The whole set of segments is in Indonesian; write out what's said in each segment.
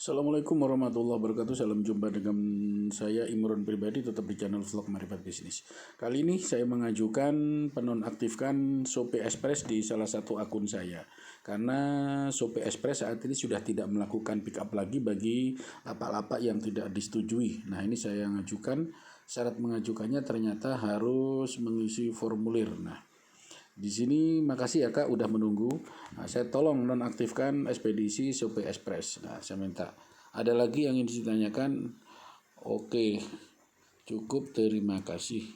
Assalamualaikum warahmatullahi wabarakatuh. Salam jumpa dengan saya Imron pribadi, tetap di channel vlog Maripat Bisnis. Kali ini saya mengajukan penonaktifkan Shopee Express di salah satu akun saya. Karena Shopee Express saat ini sudah tidak melakukan pick up lagi bagi lapak-lapak yang tidak disetujui. Nah, ini saya mengajukan, syarat mengajukannya ternyata harus mengisi formulir. Nah, di sini makasih ya Kak udah menunggu. Nah, saya tolong nonaktifkan ekspedisi Shopee Express. Nah, saya minta. Ada lagi yang ingin ditanyakan? Oke, cukup, terima kasih.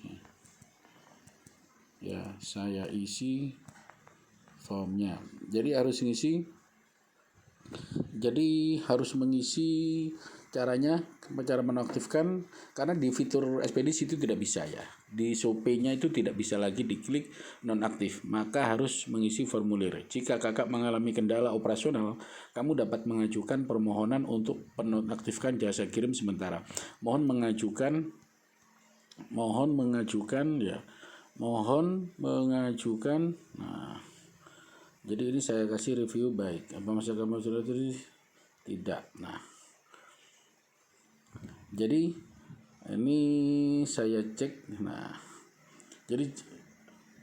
Ya, saya isi formnya. Jadi harus mengisi cara menonaktifkan, karena di fitur ekspedisi itu tidak bisa ya. Di Shopee-nya itu tidak bisa lagi diklik nonaktif, maka harus mengisi formulir. Jika kakak mengalami kendala operasional, kamu dapat mengajukan permohonan untuk penonaktifkan jasa kirim sementara. Mohon mengajukan. Nah, jadi ini saya kasih review baik. Apa masa kamu sudah tadi? Tidak. Nah, jadi ini saya cek. Nah,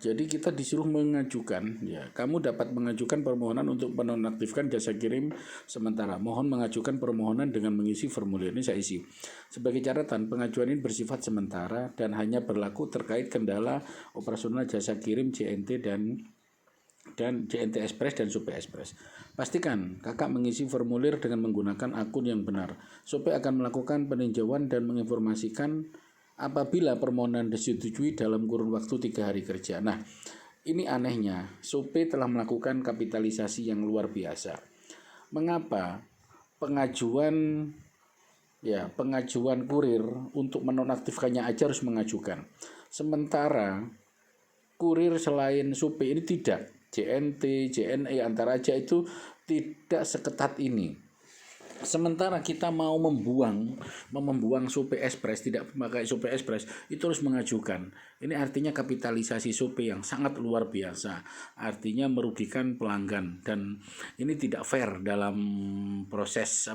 jadi kita disuruh mengajukan, ya. Kamu dapat mengajukan permohonan untuk menonaktifkan jasa kirim sementara. Mohon mengajukan permohonan dengan mengisi formulir. Ini saya isi. Sebagai catatan, pengajuan ini bersifat sementara dan hanya berlaku terkait kendala operasional jasa kirim JNT dan JNT Express dan Shopee Express. Pastikan kakak mengisi formulir dengan menggunakan akun yang benar. Shopee akan melakukan peninjauan dan menginformasikan apabila permohonan disetujui dalam kurun waktu 3 hari kerja. Nah, ini anehnya, Shopee telah melakukan kapitalisasi yang luar biasa. Mengapa pengajuan kurir untuk menonaktifkannya aja harus mengajukan, sementara kurir selain Shopee ini tidak, JNT, JNE antara aja itu tidak seketat ini. Sementara kita mau membuang Shopee Express, tidak memakai Shopee Express, itu harus mengajukan. Ini artinya kapitalisasi Shopee yang sangat luar biasa. Artinya merugikan pelanggan, dan ini tidak fair dalam proses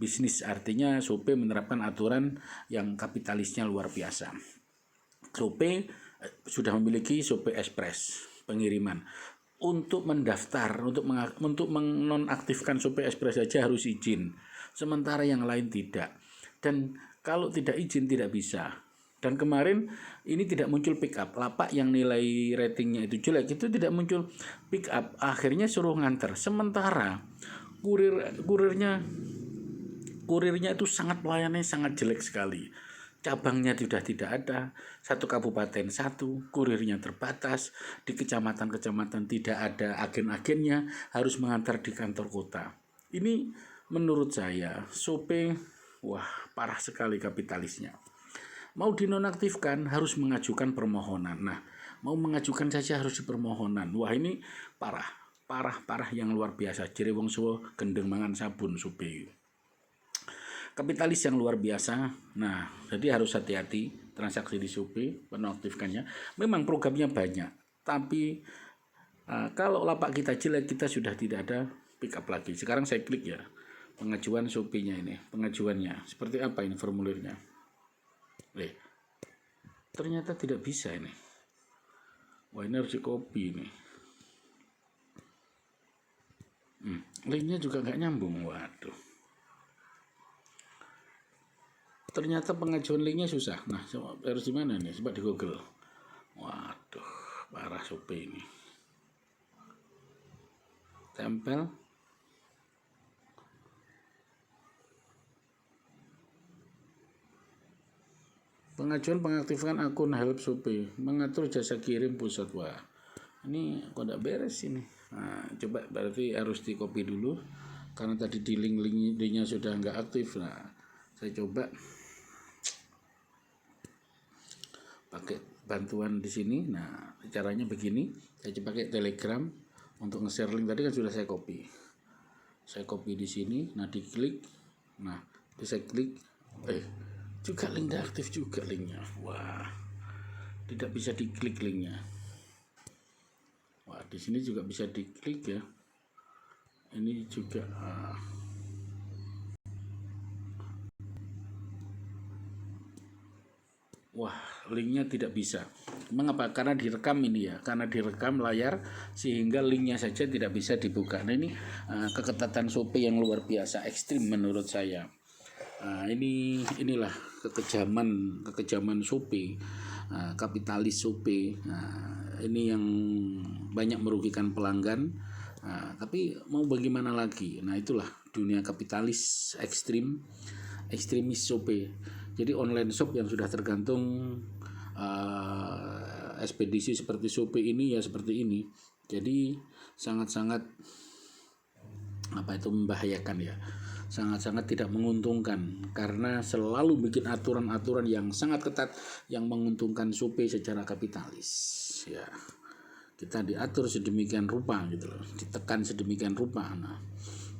bisnis. Artinya Shopee menerapkan aturan yang kapitalisnya luar biasa. Shopee sudah memiliki Shopee Express pengiriman. Untuk mendaftar, untuk menonaktifkan Shopee Express saja harus izin, sementara yang lain tidak. Dan kalau tidak izin tidak bisa. Dan kemarin ini tidak muncul pick up. Lapak yang nilai ratingnya itu jelek itu tidak muncul pick up. Akhirnya suruh nganter. Sementara kurirnya itu pelayanannya sangat jelek sekali. Cabangnya sudah tidak ada, satu kabupaten satu, kurirnya terbatas, di kecamatan-kecamatan tidak ada agen-agennya, harus mengantar di kantor kota. Ini menurut saya Shopee, parah sekali kapitalisnya. Mau dinonaktifkan harus mengajukan permohonan. Nah, mau mengajukan saja harus dipermohonan. Wah, ini parah yang luar biasa. Jere wong Jawa gendeng mangan sabun Shopee. Kapitalis yang luar biasa. Nah, jadi harus hati-hati transaksi di Shopee, penonaktifkannya. Memang programnya banyak, tapi kalau lapak kita jelek, kita sudah tidak ada pick up lagi. Sekarang saya klik ya, pengajuan Shopee-nya ini, pengajuannya. Seperti apa ini formulirnya? Ternyata tidak bisa ini. Wah, ini harus di copy ini. Linknya juga nggak nyambung, waduh. Ternyata pengajuan linknya susah. Nah, harus di mana nih? Coba di Google. Waduh, parah Shopee ini. Tempel. Pengajuan pengaktifkan akun Help Shopee, mengatur jasa kirim pusat. Wah, ini kok tidak beres ini. Nah, coba berarti harus di copy dulu, karena tadi di linknya sudah nggak aktif. Nah, saya coba pakai bantuan di sini. Nah, caranya begini. Saya coba pakai Telegram untuk nge-share link tadi kan sudah saya copy. Saya copy di sini. Nah, diklik. Nah, bisa klik. Juga link aktif juga linknya. Wah, tidak bisa diklik linknya. Wah, di sini juga bisa diklik ya. Ini juga wah, linknya tidak bisa. Mengapa? Karena direkam ini ya, karena direkam layar sehingga linknya saja tidak bisa dibuka. Nah ini keketatan Shopee yang luar biasa, ekstrim menurut saya. Inilah kekejaman Shopee, kapitalis Shopee. Ini yang banyak merugikan pelanggan. Tapi mau bagaimana lagi? Nah itulah dunia kapitalis ekstremis Shopee. Jadi online shop yang sudah tergantung ekspedisi seperti Shopee ini ya seperti ini. Jadi sangat-sangat membahayakan ya. Sangat-sangat tidak menguntungkan karena selalu bikin aturan-aturan yang sangat ketat yang menguntungkan Shopee secara kapitalis ya. Kita diatur sedemikian rupa gitu loh, ditekan sedemikian rupa. Nah,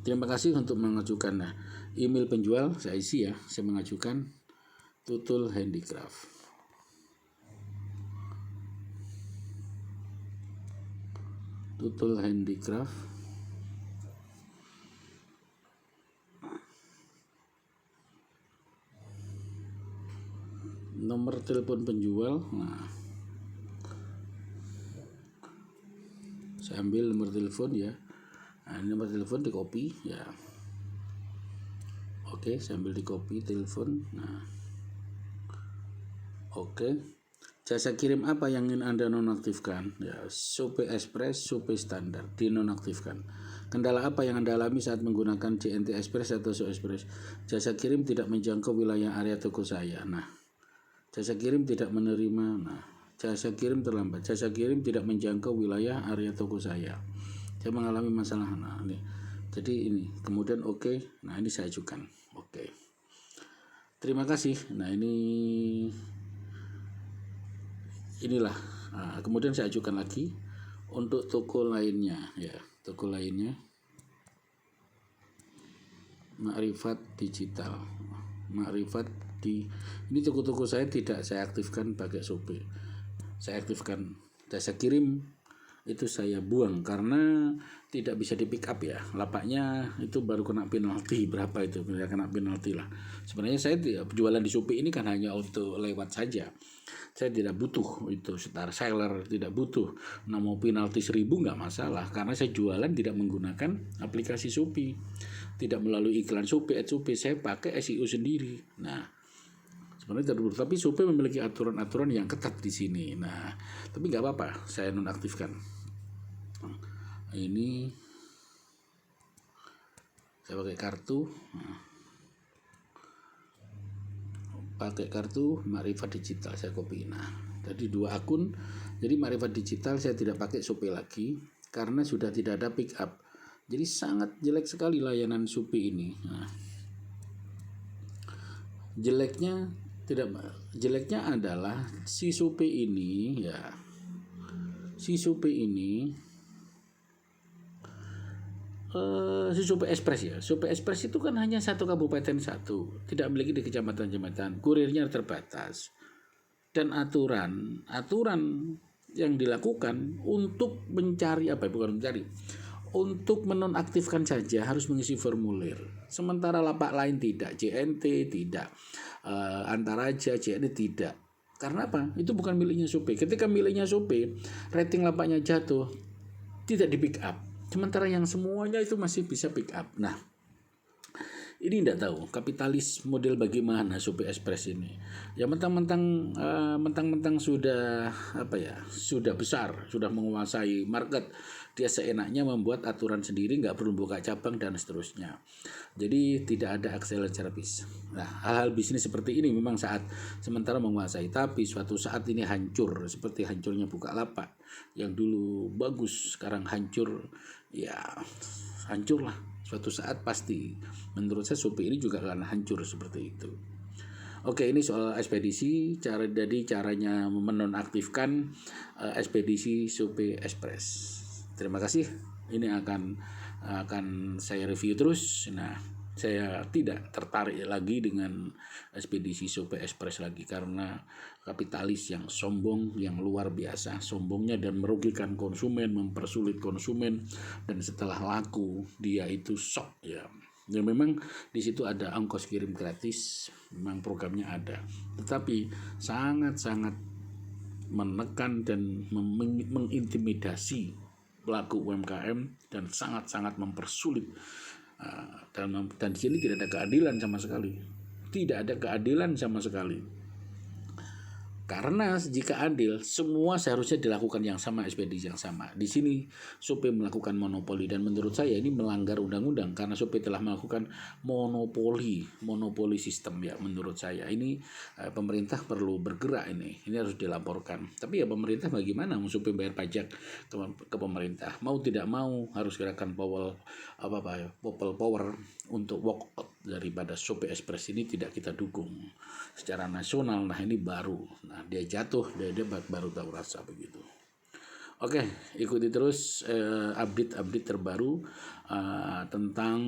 terima kasih untuk mengajukan. Nah, email penjual saya isi ya, saya mengajukan Tutul Handicraft. Tutul Handicraft. Nomor telepon penjual. Nah, saya ambil nomor telepon ya. Nah, ini nomor telepon di copy ya. Oke, saya ambil di copy telepon. Nah, oke. Jasa kirim apa yang ingin Anda nonaktifkan? Ya, Shopee Express, Shopee standar dinonaktifkan. Kendala apa yang Anda alami saat menggunakan JNT Express atau Shopee Express? Jasa kirim tidak menjangkau wilayah area toko saya. Nah, jasa kirim tidak menerima. Nah, jasa kirim terlambat. Jasa kirim tidak menjangkau wilayah area toko saya. Saya mengalami masalah. Nah, ini. Jadi ini. Kemudian oke. Nah, ini saya ajukan. Oke. Terima kasih. Nah, inilah. Nah, kemudian saya ajukan lagi untuk toko lainnya ya. Toko lainnya Makrifat Digital. Ini toko-toko saya tidak saya aktifkan pakai Shopee. Saya aktifkan jasa kirim itu saya buang karena tidak bisa di pick up ya. Lapaknya itu baru kena penalti berapa itu, kena penalti lah. Sebenarnya saya jualan di Shopee ini kan hanya untuk lewat saja. Saya tidak butuh itu star seller, tidak butuh. Nah mau penalti 1.000 nggak masalah karena saya jualan tidak menggunakan aplikasi Shopee, tidak melalui iklan Shopee, saya pakai SEO sendiri. Nah sebenarnya tidak, tapi Shopee memiliki aturan-aturan yang ketat di sini. Nah tapi nggak apa-apa, saya nonaktifkan. Ini saya pakai kartu. Pakai kartu Makrifat Digital saya copy. Nah, tadi 2 akun. Jadi Makrifat Digital saya tidak pakai Shopee lagi karena sudah tidak ada pick up. Jadi sangat jelek sekali layanan Shopee ini. Nah, jeleknya adalah si Shopee ini ya. Si Shopee Express ya. Shopee Express itu kan hanya satu kabupaten satu, tidak memiliki di kecamatan-kecamatan, kurirnya terbatas. Dan aturan yang dilakukan untuk mencari untuk menonaktifkan saja harus mengisi formulir. Sementara lapak lain tidak, JNT tidak, Antaraja, JNT tidak. Karena apa? Itu bukan miliknya Shopee. Ketika miliknya Shopee, rating lapaknya jatuh, tidak di pick up. Sementara yang semuanya itu masih bisa pick up. Nah, ini tidak tahu kapitalis model bagaimana Shopee Express ini. Ya mentang-mentang sudah sudah besar, sudah menguasai market, dia seenaknya membuat aturan sendiri, nggak perlu buka cabang dan seterusnya. Jadi tidak ada excellence service. Nah, hal-hal bisnis seperti ini memang sementara menguasai, tapi suatu saat ini hancur seperti hancurnya Bukalapak yang dulu bagus, sekarang hancur. Ya hancurlah suatu saat pasti. Menurut saya Shopee ini juga akan hancur seperti itu. Oke, ini soal ekspedisi, caranya menonaktifkan ekspedisi Shopee Express. Terima kasih. Ini akan saya review terus. Nah, saya tidak tertarik lagi dengan ekspedisi Shopee Express lagi karena kapitalis yang sombong, yang luar biasa sombongnya dan merugikan konsumen, mempersulit konsumen, dan setelah laku dia itu shock ya. Ya memang di situ ada ongkos kirim gratis, memang programnya ada. Tetapi sangat-sangat menekan dan mengintimidasi pelaku UMKM dan sangat-sangat mempersulit. Dan di sini tidak ada keadilan sama sekali. Tidak ada keadilan sama sekali. Karena jika adil, semua seharusnya dilakukan yang sama, ekspedisi yang sama. Di sini Shopee melakukan monopoli dan menurut saya ini melanggar undang-undang karena Shopee telah melakukan monopoli sistem ya menurut saya. Ini pemerintah perlu bergerak ini. Ini harus dilaporkan. Tapi ya pemerintah bagaimana Shopee bayar pajak ke pemerintah. Mau tidak mau harus gerakan people power untuk walk out daripada Shopee Express ini tidak kita dukung secara nasional. Nah ini baru, nah dia jatuh, dia baru tahu rasa begitu. Oke, ikuti terus update terbaru tentang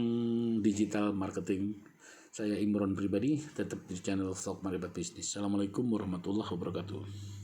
digital marketing. Saya Imron pribadi, tetap di channel Stock Market Business. Assalamualaikum warahmatullahi wabarakatuh.